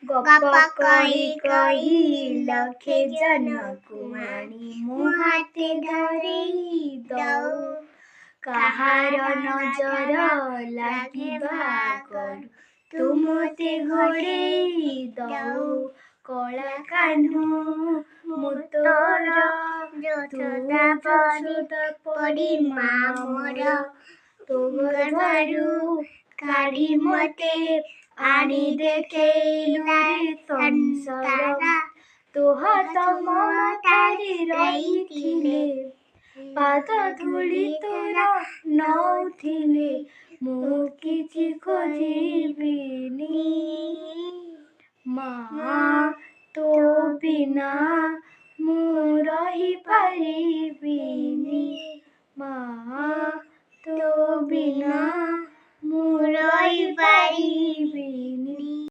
ଗପ କହି କହି ଲକ୍ଷେ ଜନକୁ ଆଣି ମୋ ହାତେ ଧରେଇ ଦଉ। କାହାର ନଜର ଲାଗିବା ଆଗରୁ ତୁ ମୋତେ ଘୋଡ଼େଇ ଦଉ। କଳା କାହ୍ନୁ ମୁଁ ତୋର ଯଶୋଦା ପରି ମା ମୋର, ତୋ ଗର୍ଭରୁ କାଢ଼ି ମୋତେ ଆଣି ଦେଖେଇଲୁ ସଂସାର। ତୋ ହାତ ମମତାରେ ରହିଥିଲେ, ପାଦ ଧୂଳି ତୋର ନଉଥିଲେ, ମୁଁ କିଛି ଖୋଜିବିନି। ମା ତୋ ବିନା ମୁଁ ରହିପାରିବିନି। ମା ତୋ ବିନା ମୁଁ ରହିପାରିବିନି।